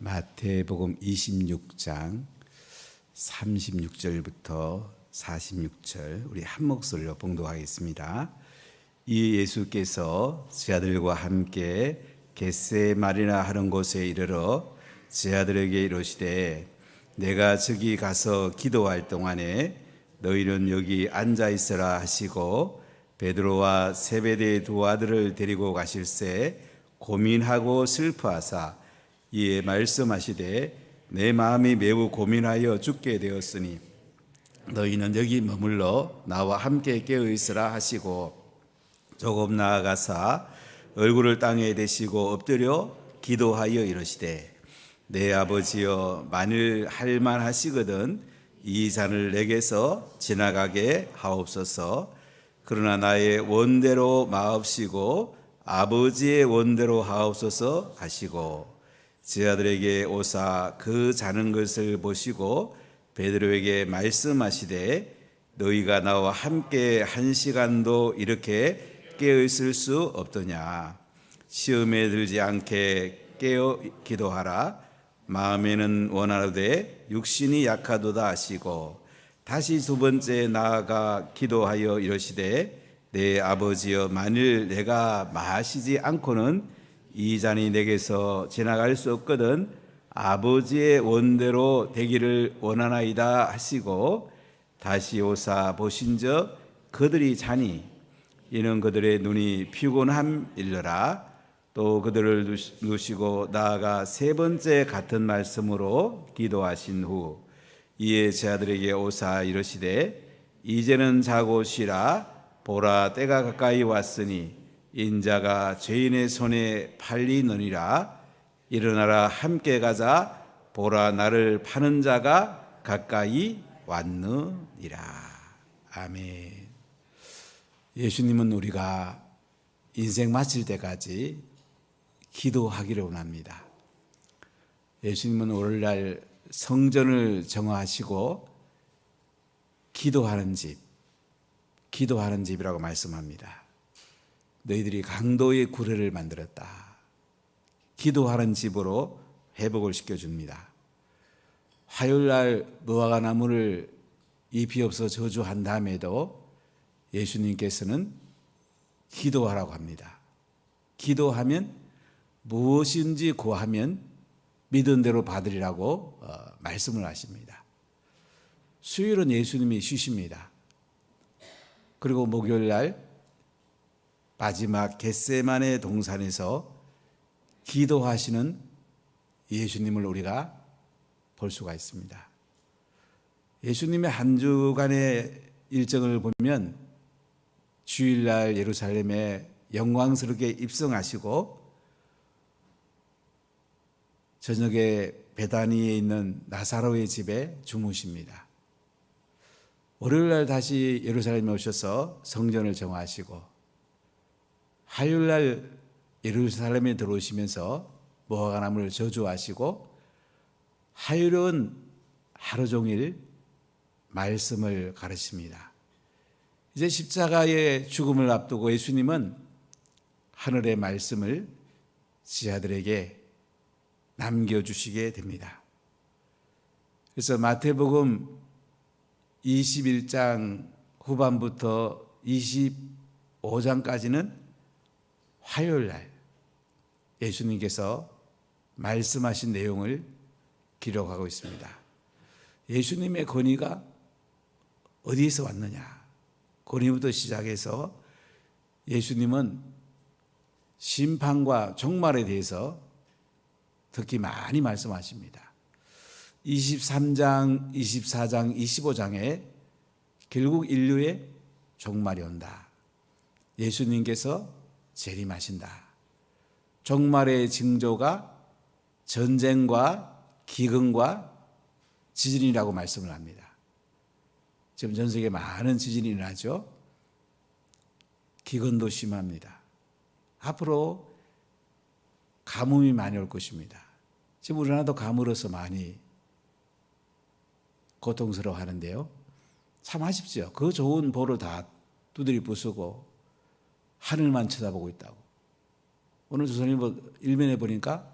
마태복음 26장 36절부터 46절 우리 한 목소리로 봉독하겠습니다. 이 예수께서 제자들과 함께 겟세마리나 하는 곳에 이르러 제자들에게 이르시되 내가 저기 가서 기도할 동안에 너희는 여기 앉아 있으라 하시고 베드로와 세베대의 두 아들을 데리고 가실새 고민하고 슬퍼하사 이에 말씀하시되 내 마음이 매우 고민하여 죽게 되었으니 너희는 여기 머물러 나와 함께 깨어 있으라 하시고 조금 나아가사 얼굴을 땅에 대시고 엎드려 기도하여 이르시되 내 아버지여 만일 할만하시거든 이 잔을 내게서 지나가게 하옵소서. 그러나 나의 원대로 마옵시고 아버지의 원대로 하옵소서 하시고 제자들에게 오사 그 자는 것을 보시고 베드로에게 말씀하시되 너희가 나와 함께 한 시간도 이렇게 깨어 있을 수 없더냐. 시험에 들지 않게 깨어 기도하라. 마음에는 원하되 육신이 약하도다 하시고 다시 두 번째 나아가 기도하여 이르시되 내 아버지여 만일 내가 마시지 않고는 이 잔이 내게서 지나갈 수 없거든 아버지의 원대로 되기를 원하나이다 하시고 다시 오사 보신즉 그들이 자니 이는 그들의 눈이 피곤함일러라. 또 그들을 누시고 나아가 세 번째 같은 말씀으로 기도하신 후 이에 제자들에게 오사 이르시되 이제는 자고 쉬라. 보라 때가 가까이 왔으니 인자가 죄인의 손에 팔리느니라. 일어나라 함께 가자. 보라 나를 파는 자가 가까이 왔느니라. 아멘. 예수님은 우리가 인생 마칠 때까지 기도하기를 원합니다. 예수님은 오늘날 성전을 정화하시고 기도하는 집이라고 말씀합니다. 너희들이 강도의 구례를 만들었다. 기도하는 집으로 회복을 시켜줍니다. 화요일날 무화과 나무를 잎이 없어 저주한 다음에도 예수님께서는 기도하라고 합니다. 기도하면 무엇인지 구하면 믿은 대로 받으리라고 말씀을 하십니다. 수요일은 예수님이 쉬십니다. 그리고 목요일날 마지막 겟세마네 동산에서 기도하시는 예수님을 우리가 볼 수가 있습니다. 예수님의 한 주간의 일정을 보면 주일날 예루살렘에 영광스럽게 입성하시고 저녁에 베다니에 있는 나사로의 집에 주무십니다. 월요일날 다시 예루살렘에 오셔서 성전을 정화하시고 화요일날 예루살렘에 들어오시면서 무화과나무를 저주하시고 화요일은 하루 종일 말씀을 가르칩니다. 이제 십자가의 죽음을 앞두고 예수님은 하늘의 말씀을 제자들에게 남겨주시게 됩니다. 그래서 마태복음 21장 후반부터 25장까지는 화요일날 예수님께서 말씀하신 내용을 기록하고 있습니다. 예수님의 권위가 어디에서 왔느냐? 권위부터 시작해서 예수님은 심판과 종말에 대해서 특히 많이 말씀하십니다. 23장, 24장, 25장에 결국 인류의 종말이 온다. 예수님께서 재림하신다. 종말의 징조가 전쟁과 기근과 지진이라고 말씀을 합니다. 지금 전 세계에 많은 지진이 일어나죠. 기근도 심합니다. 앞으로 가뭄이 많이 올 것입니다. 지금 우리나라도 가물어서 많이 고통스러워 하는데요. 참 아쉽죠. 그 좋은 볼을 다 두드리 부수고 하늘만 쳐다보고 있다고. 오늘 조선일보 일면에 보니까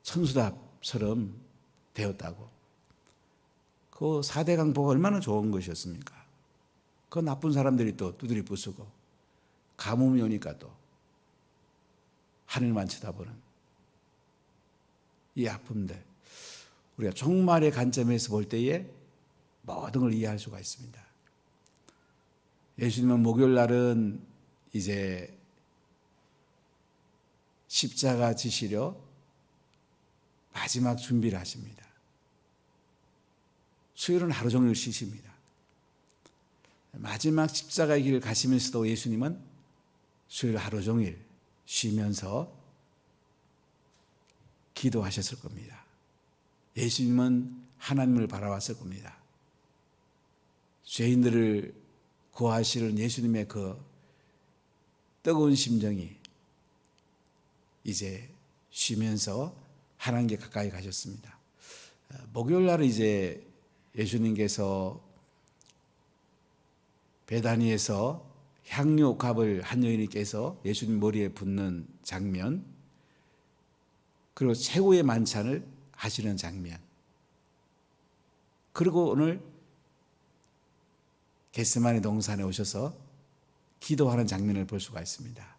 천수답처럼 되었다고. 그 4대 강보가 얼마나 좋은 것이었습니까? 그 나쁜 사람들이 또 두드리 부수고 가뭄이 오니까 또 하늘만 쳐다보는 이 아픔들, 우리가 종말의 관점에서 볼 때에 모든 걸 이해할 수가 있습니다. 예수님은 목요일 날은 이제 십자가 지시려 마지막 준비를 하십니다. 수요일은 하루 종일 쉬십니다. 마지막 십자가의 길을 가시면서도 예수님은 수요일 하루 종일 쉬면서 기도하셨을 겁니다. 예수님은 하나님을 바라봤을 겁니다. 죄인들을 구하시는 예수님의 그 뜨거운 심정이 이제 쉬면서 하나님께 가까이 가셨습니다. 목요일 날은 이제 예수님께서 베다니에서 향료값을 한 여인이 깨서 예수님 머리에 붓는 장면, 그리고 최후의 만찬을 하시는 장면, 그리고 오늘 겟세마네 동산에 오셔서 기도하는 장면을 볼 수가 있습니다.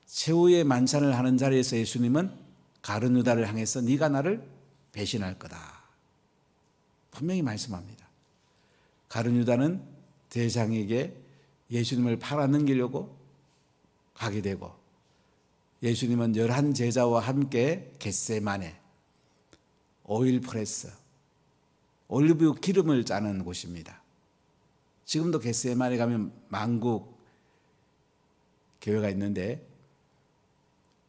최후의 만찬을 하는 자리에서 예수님은 가룟 유다를 향해서 네가 나를 배신할 거다 분명히 말씀합니다. 가룟 유다는 대장에게 예수님을 팔아넘기려고 가게 되고, 예수님은 11 제자와 함께 겟세마네 오일 프레스, 올리브 기름을 짜는 곳입니다. 지금도 겟세마네 가면 만국 교회가 있는데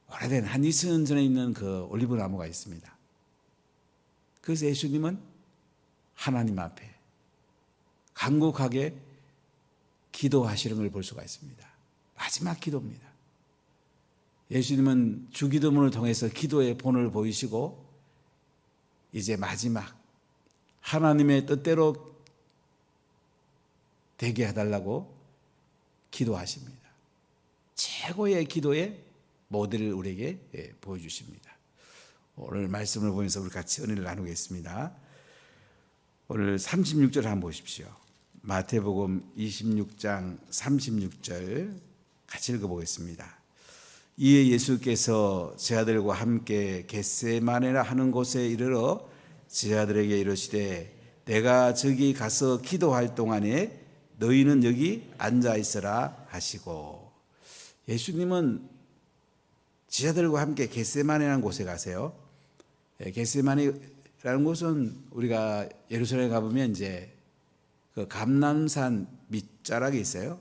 오래된 한 20년 전에 있는 그 올리브 나무가 있습니다. 그래서 예수님은 하나님 앞에 간곡하게 기도하시는 걸 볼 수가 있습니다. 마지막 기도입니다. 예수님은 주기도문을 통해서 기도의 본을 보이시고 이제 마지막 하나님의 뜻대로 되게 해달라고 기도하십니다. 최고의 기도의 모델을 우리에게 보여주십니다. 오늘 말씀을 보면서 우리 같이 은혜를 나누겠습니다. 오늘 36절 한번 보십시오. 마태복음 26장 36절 같이 읽어보겠습니다. 이에 예수께서 제자들과 함께 겟세마네라 하는 곳에 이르러 제자들에게 이르시되 내가 저기 가서 기도할 동안에 너희는 여기 앉아 있으라 하시고, 예수님은 제자들과 함께 겟세마네라는 곳에 가세요. 겟세마네라는 곳은 우리가 예루살렘에 가보면 이제 그 감람산 밑자락에 있어요.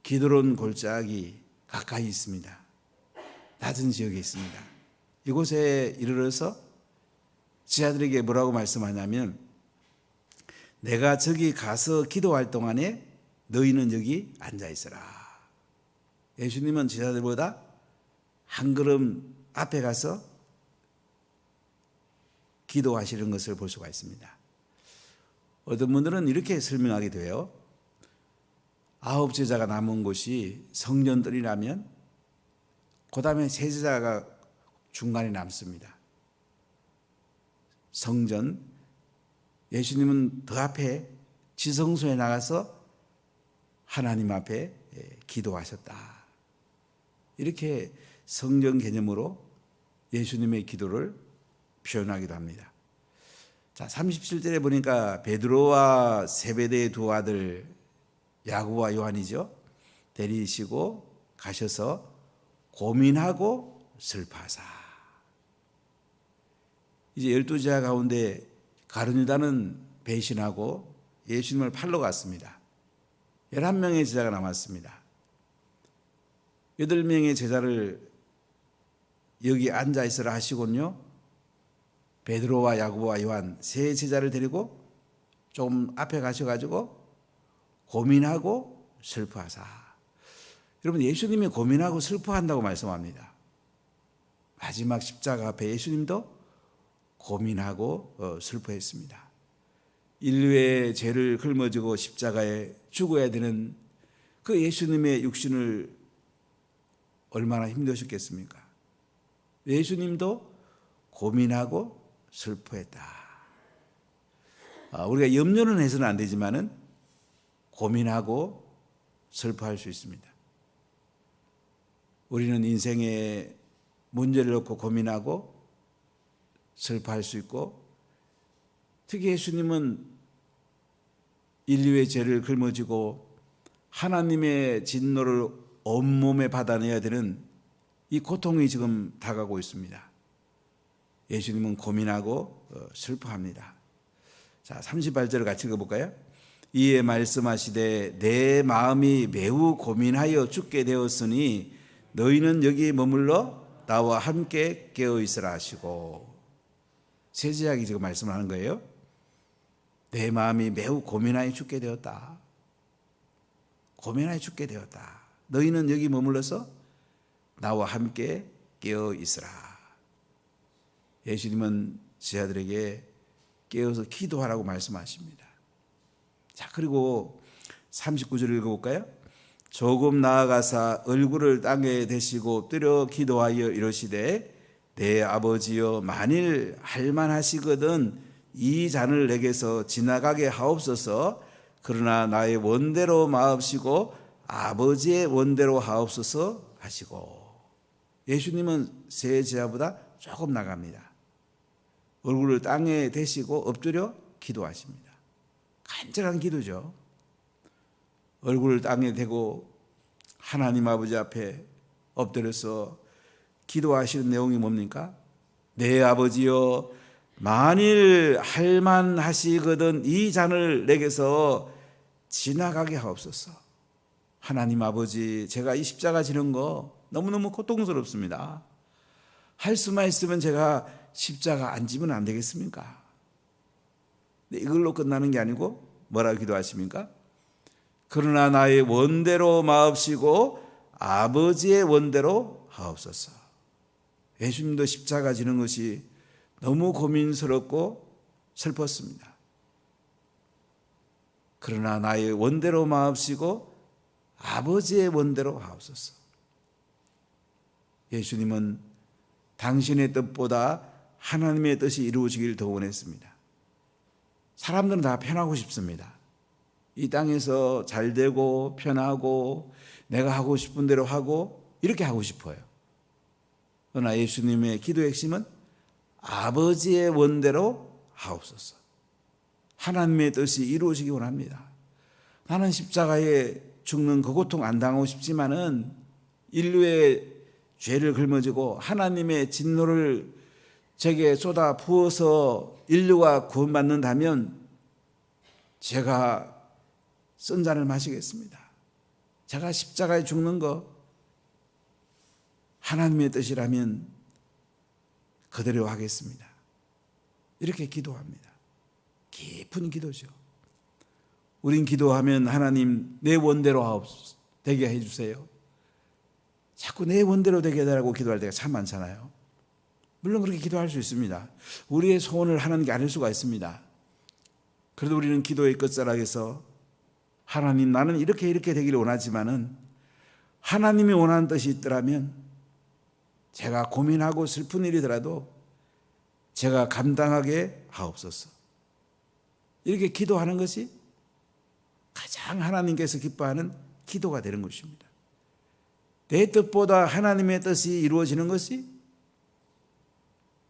기드론 골짜기 가까이 있습니다. 낮은 지역에 있습니다. 이곳에 이르러서 제자들에게 뭐라고 말씀하냐면 내가 저기 가서 기도할 동안에 너희는 여기 앉아 있어라. 예수님은 제자들보다 한 걸음 앞에 가서 기도하시는 것을 볼 수가 있습니다. 어떤 분들은 이렇게 설명하게 돼요. 9 제자가 남은 곳이 성전들이라면 그 다음에 3 제자가 중간에 남습니다. 성전, 예수님은 더 앞에 지성소에 나가서 하나님 앞에 기도하셨다. 이렇게 성경 개념으로 예수님의 기도를 표현하기도 합니다. 자, 37절에 보니까 베드로와 세베대의 두 아들 야고보와 요한이죠. 데리시고 가셔서 고민하고 슬퍼하사. 이제 12제자 가운데 가룟 유다는 배신하고 예수님을 팔러 갔습니다. 11명의 제자가 남았습니다. 8명의 제자를 여기 앉아 있으라 하시곤요, 베드로와 야고보와 요한 3 제자를 데리고 좀 앞에 가셔가지고 고민하고 슬퍼하사. 여러분, 예수님이 고민하고 슬퍼한다고 말씀합니다. 마지막 십자가 앞에 예수님도 고민하고 슬퍼했습니다. 인류의 죄를 짊어지고 십자가에 죽어야 되는 그 예수님의 육신을 얼마나 힘드셨겠습니까? 예수님도 고민하고 슬퍼했다. 우리가 염려는 해서는 안 되지만은 고민하고 슬퍼할 수 있습니다. 우리는 인생에 문제를 놓고 고민하고 슬퍼할 수 있고, 특히 예수님은 인류의 죄를 짊어지고 하나님의 진노를 온몸에 받아내야 되는 이 고통이 지금 다가오고 있습니다. 예수님은 고민하고 슬퍼합니다. 자, 38절을 같이 읽어볼까요? 이에 말씀하시되 내 마음이 매우 고민하여 죽게 되었으니 너희는 여기 머물러 나와 함께 깨어있으라 하시고, 세제약이 지금 말씀을 하는 거예요. 내 마음이 매우 고민하여 죽게 되었다. 고민하여 죽게 되었다. 너희는 여기 머물러서 나와 함께 깨어있으라. 예수님은 제자들에게 깨어서 기도하라고 말씀하십니다. 자, 그리고 39절 읽어볼까요? 조금 나아가사 얼굴을 땅에 대시고 엎드려 기도하여 이르시되 내 아버지여 만일 할만하시거든 이 잔을 내게서 지나가게 하옵소서. 그러나 나의 원대로 마옵시고 아버지의 원대로 하옵소서 하시고. 예수님은 세 제자보다 조금 나갑니다. 얼굴을 땅에 대시고 엎드려 기도하십니다. 간절한 기도죠. 얼굴을 땅에 대고 하나님 아버지 앞에 엎드려서 기도하시는 내용이 뭡니까? 내 아버지여 만일 할만하시거든 이 잔을 내게서 지나가게 하옵소서. 하나님 아버지, 제가 이 십자가 지는 거 너무너무 고통스럽습니다. 할 수만 있으면 제가 십자가 안 지면 안 되겠습니까? 근데 이걸로 끝나는 게 아니고 뭐라고 기도하십니까? 그러나 나의 원대로 마옵시고 아버지의 원대로 하옵소서. 예수님도 십자가 지는 것이 너무 고민스럽고 슬펐습니다. 그러나 나의 원대로 마옵시고 아버지의 원대로 하옵소서. 예수님은 당신의 뜻보다 하나님의 뜻이 이루어지길 더 원했습니다. 사람들은 다 편하고 싶습니다. 이 땅에서 잘 되고 편하고 내가 하고 싶은 대로 하고 이렇게 하고 싶어요. 그러나 예수님의 기도의 핵심은 아버지의 원대로 하옵소서. 하나님의 뜻이 이루어지기 원합니다. 나는 십자가에 죽는 그 고통 안 당하고 싶지만은 인류의 죄를 짊어지고 하나님의 진노를 제게 쏟아 부어서 인류가 구원받는다면 제가 쓴 잔을 마시겠습니다. 제가 십자가에 죽는 거 하나님의 뜻이라면 그대로 하겠습니다. 이렇게 기도합니다. 깊은 기도죠. 우린 기도하면 하나님 내 원대로 하옵소서 되게 해주세요. 자꾸 내 원대로 되게 해달라고 기도할 때가 참 많잖아요. 물론 그렇게 기도할 수 있습니다. 우리의 소원을 하나님께 아닐 수가 있습니다. 그래도 우리는 기도의 끝자락에서 하나님 나는 이렇게 되기를 원하지만은 하나님이 원하는 뜻이 있더라면 제가 고민하고 슬픈 일이더라도 제가 감당하게 하옵소서. 이렇게 기도하는 것이 가장 하나님께서 기뻐하는 기도가 되는 것입니다. 내 뜻보다 하나님의 뜻이 이루어지는 것이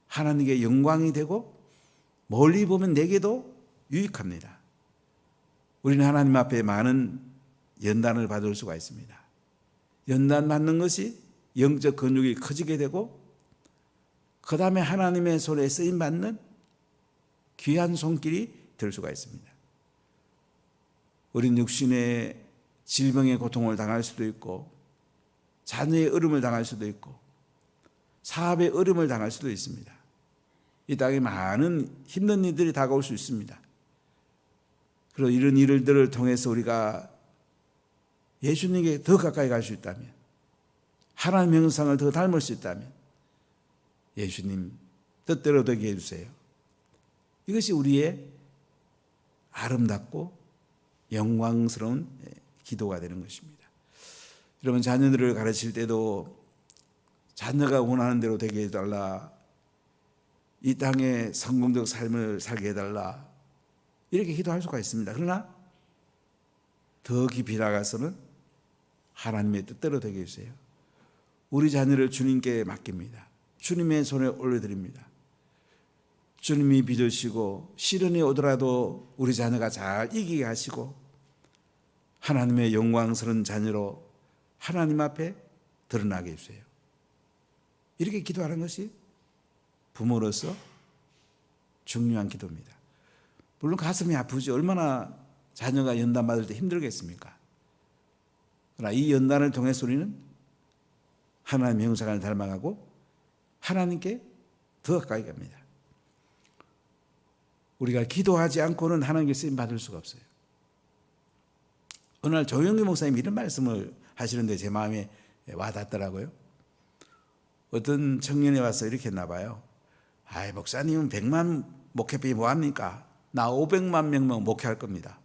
하나님께 영광이 되고 멀리 보면 내게도 유익합니다. 우리는 하나님 앞에 많은 연단을 받을 수가 있습니다. 연단 받는 것이 영적 근육이 커지게 되고 그 다음에 하나님의 손에 쓰임받는 귀한 손길이 될 수가 있습니다. 우린 육신의 질병의 고통을 당할 수도 있고 자녀의 어려움을 당할 수도 있고 사업의 어려움을 당할 수도 있습니다. 이 땅에 많은 힘든 일들이 다가올 수 있습니다. 그리고 이런 일들을 통해서 우리가 예수님께 더 가까이 갈 수 있다면 하나님의 형상을 더 닮을 수 있다면 예수님 뜻대로 되게 해주세요. 이것이 우리의 아름답고 영광스러운 기도가 되는 것입니다. 여러분 자녀들을 가르칠 때도 자녀가 원하는 대로 되게 해달라. 이 땅에 성공적 삶을 살게 해달라. 이렇게 기도할 수가 있습니다. 그러나 더 깊이 나가서는 하나님의 뜻대로 되게 해주세요. 우리 자녀를 주님께 맡깁니다. 주님의 손에 올려드립니다. 주님이 빚으시고 시련이 오더라도 우리 자녀가 잘 이기게 하시고 하나님의 영광스러운 자녀로 하나님 앞에 드러나게 해주세요. 이렇게 기도하는 것이 부모로서 중요한 기도입니다. 물론 가슴이 아프지 얼마나 자녀가 연단 받을 때 힘들겠습니까? 그러나 이 연단을 통해서 우리는 하나님의 형상을 닮아가고 하나님께 더 가까이 갑니다. 우리가 기도하지 않고는 하나님께 쓰임 받을 수가 없어요. 어느 날 조영규 목사님이 이런 말씀을 하시는데 제 마음에 와닿더라고요. 어떤 청년이 와서 이렇게 했나 봐요. 아이, 목사님은 100만 목회비 뭐합니까? 나 500만 명만 목회할 겁니다.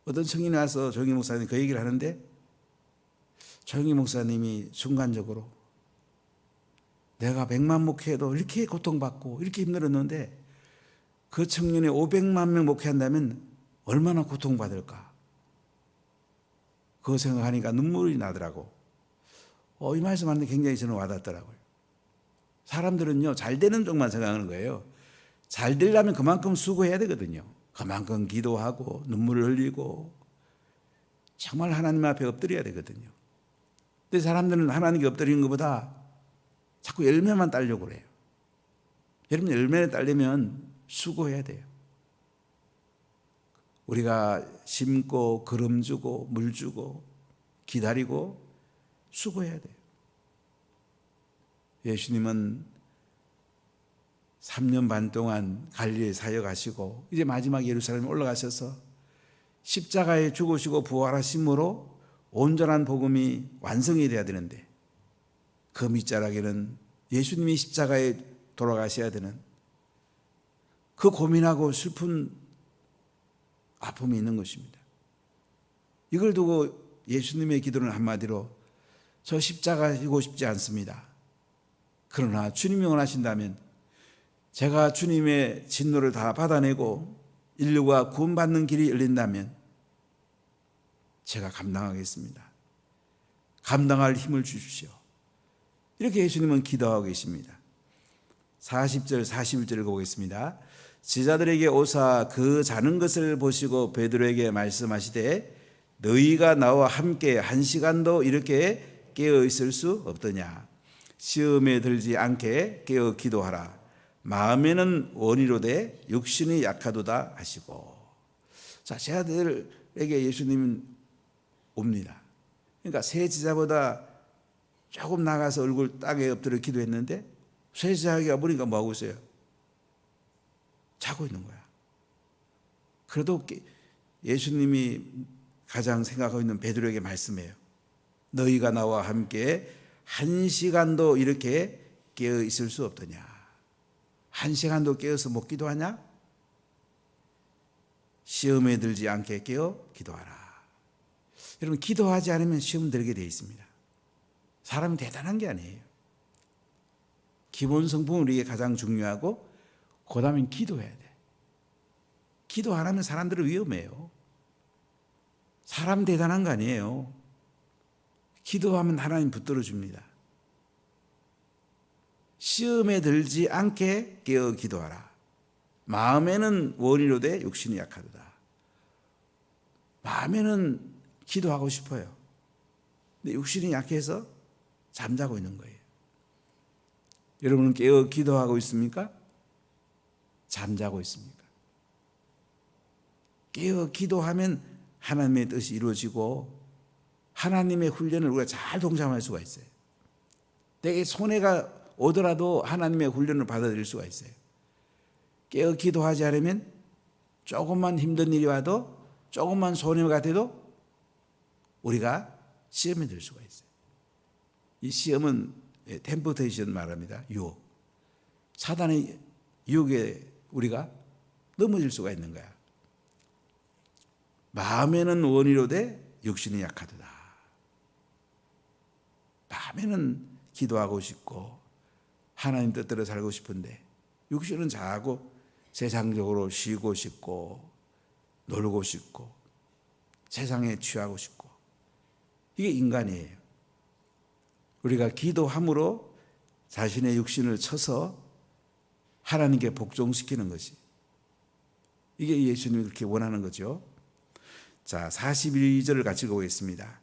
어떤 청년이 와서 조영규 목사님 그 얘기를 하는데 조영규 목사님이 순간적으로 내가 100만 목회해도 이렇게 고통받고 이렇게 힘들었는데 그 청년이 500만 명 목회한다면 얼마나 고통받을까? 그거 생각하니까 눈물이 나더라고. 이 말씀하는데 굉장히 저는 와닿더라고요. 사람들은요, 잘 되는 쪽만 생각하는 거예요. 잘 되려면 그만큼 수고해야 되거든요. 그만큼 기도하고 눈물을 흘리고 정말 하나님 앞에 엎드려야 되거든요. 근데 사람들은 하나님께 엎드리는 것보다 자꾸 열매만 따려고 그래요. 여러분, 열매를 따려면 수고해야 돼요. 우리가 심고 거름 주고 물 주고 기다리고 수고해야 돼요. 예수님은 3년 반 동안 갈릴리에 사역하시고 이제 마지막 예루살렘에 올라가셔서 십자가에 죽으시고 부활하심으로 온전한 복음이 완성이 돼야 되는데 그 밑자락에는 예수님이 십자가에 돌아가셔야 되는 그 고민하고 슬픈 아픔이 있는 것입니다. 이걸 두고 예수님의 기도는 한마디로 저 십자가 지고 싶지 않습니다. 그러나 주님이 원하신다면 제가 주님의 진노를 다 받아내고 인류가 구원받는 길이 열린다면 제가 감당하겠습니다. 감당할 힘을 주십시오. 이렇게 예수님은 기도하고 계십니다. 40절 41절을 보겠습니다. 제자들에게 오사 그 자는 것을 보시고 베드로에게 말씀하시되 너희가 나와 함께 1시간도 이렇게 깨어 있을 수 없더냐. 시험에 들지 않게 깨어 기도하라. 마음에는 원이로되 육신이 약하도다 하시고. 자, 제자들에게 예수님은 옵니다. 그러니까 세 제자보다 조금 나가서 얼굴 땅에 엎드려 기도했는데 세 제자가 보니까 뭐하고 있어요? 자고 있는 거야. 그래도 예수님이 가장 생각하고 있는 베드로에게 말씀해요. 너희가 나와 함께 1시간도 이렇게 깨어 있을 수 없더냐. 1시간도 깨어서 못 기도하냐? 시험에 들지 않게 깨어 기도하라. 여러분, 기도하지 않으면 시험 들게 되어 있습니다. 사람이 대단한 게 아니에요. 기본 성품은 우리에게 가장 중요하고 그 다음엔 기도해야 돼. 기도 안 하면 사람들은 위험해요. 사람 대단한 거 아니에요. 기도하면 하나님 붙들어 줍니다. 시험에 들지 않게 깨어 기도하라. 마음에는 원이로되 육신이 약하도다. 마음에는 기도하고 싶어요. 근데 육신이 약해서 잠자고 있는 거예요. 여러분은 깨어 기도하고 있습니까? 잠자고 있습니까? 깨어 기도하면 하나님의 뜻이 이루어지고 하나님의 훈련을 우리가 잘 동참할 수가 있어요. 내게 손해가 오더라도 하나님의 훈련을 받아들일 수가 있어요. 깨어 기도하지 않으면 조금만 힘든 일이 와도 조금만 손해가 같아도 우리가 시험에 들 수가 있어요. 이 시험은 템포테이션 말합니다. 유혹. 사단의 유혹에 우리가 넘어질 수가 있는 거야. 마음에는 원이로되 육신이 약하도다. 마음에는 기도하고 싶고 하나님 뜻대로 살고 싶은데 육신은 자고 세상적으로 쉬고 싶고 놀고 싶고 세상에 취하고 싶고 이게 인간이에요. 우리가 기도함으로 자신의 육신을 쳐서 하나님께 복종시키는 것이 이게 예수님이 그렇게 원하는 거죠. 자, 42절을 같이 보겠습니다.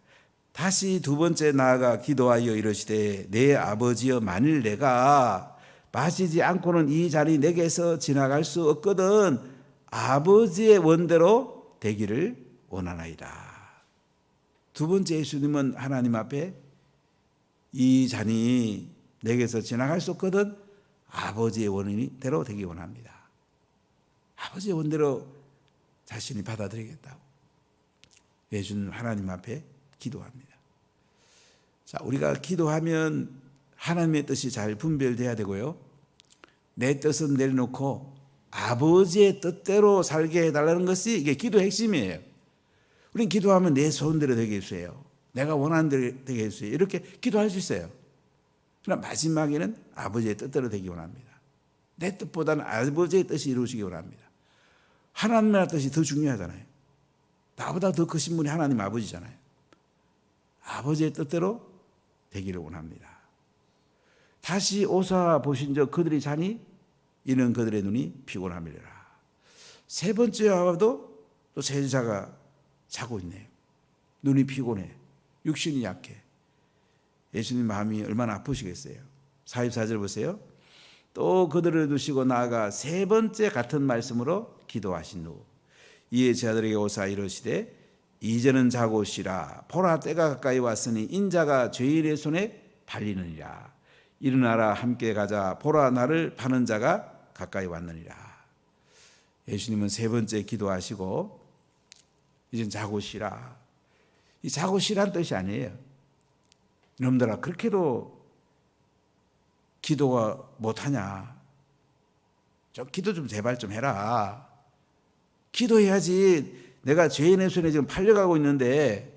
다시 두 번째 나아가 기도하여 이르시되 내 아버지여 만일 내가 마시지 않고는 이 잔이 내게서 지나갈 수 없거든 아버지의 원대로 되기를 원하나이다. 두 번째 예수님은 하나님 앞에 이 잔이 내게서 지나갈 수 없거든 아버지의 원대로 되기 원합니다. 아버지의 원대로 자신이 받아들이겠다고 예수는 하나님 앞에 기도합니다. 자, 우리가 기도하면 하나님의 뜻이 잘 분별돼야 되고요. 내 뜻은 내려놓고 아버지의 뜻대로 살게 해달라는 것이 이게 기도의 핵심이에요. 우리는 기도하면 내 소원대로 되게 해주세요. 내가 원하는 대로 되게 해주세요. 이렇게 기도할 수 있어요. 그러나 마지막에는 아버지의 뜻대로 되기 원합니다. 내 뜻보다는 아버지의 뜻이 이루어지기 원합니다. 하나님의 뜻이 더 중요하잖아요. 나보다 더 크신 분이 하나님 아버지잖아요. 아버지의 뜻대로 되기를 원합니다. 다시 오사 보신 적 그들이 자니 이는 그들의 눈이 피곤함이라. 세 번째 와도 또 제자가 자고 있네요. 눈이 피곤해. 육신이 약해. 예수님 마음이 얼마나 아프시겠어요. 44절 보세요. 또 그들을 두시고 나아가 세 번째 같은 말씀으로 기도하신 후 이에 제자들에게 오사 이르시되 이제는 자고 쉬라. 보라 때가 가까이 왔으니 인자가 죄인의 손에 팔리느니라. 일어나라 함께 가자. 보라 나를 파는 자가 가까이 왔느니라. 예수님은 세 번째 기도하시고 이젠 자고 쉬라. 이 자고 쉬라는 뜻이 아니에요. 이놈들아 그렇게도 기도가 못하냐. 좀 기도 좀 제발 좀 해라. 기도해야지. 내가 죄인의 손에 지금 팔려가고 있는데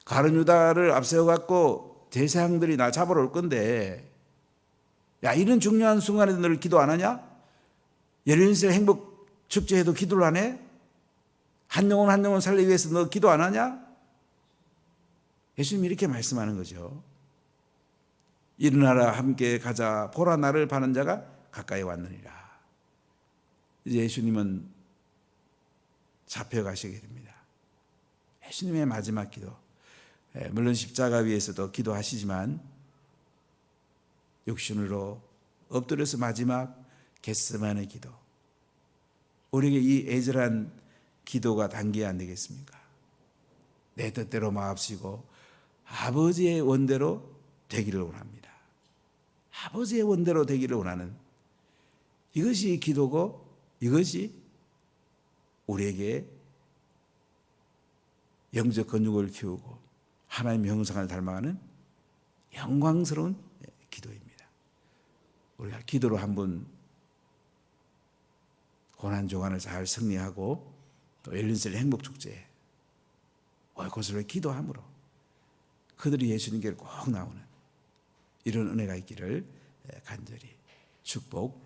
가룟 유다를 앞세워갖고 제사장들이 나 잡으러 올 건데 야 이런 중요한 순간에 너를 기도 안 하냐? 예루살렘 행복 축제에도 기도를 안 해? 한 영혼 한 영혼 살리기 위해서 너 기도 안 하냐? 예수님이 이렇게 말씀하는 거죠. 일어나라 함께 가자. 보라 나를 파는 자가 가까이 왔느니라. 이제 예수님은 잡혀가시게 됩니다. 예수님의 마지막 기도. 물론 십자가 위에서도 기도하시지만 육신으로 엎드려서 마지막 겟세마네 기도. 우리에게 이 애절한 기도가 단기야 안 되겠습니까? 내 뜻대로 마옵시고 아버지의 원대로 되기를 원합니다. 아버지의 원대로 되기를 원하는 이것이 기도고 이것이 우리에게 영적 건육을 키우고 하나님의 형상을 닮아가는 영광스러운 기도입니다. 우리가 기도로 한번 고난조간을 잘 승리하고 또 예루살렘 행복축제에 그것을 기도함으로 그들이 예수님께 꼭 나오는 이런 은혜가 있기를 간절히 축복합니다.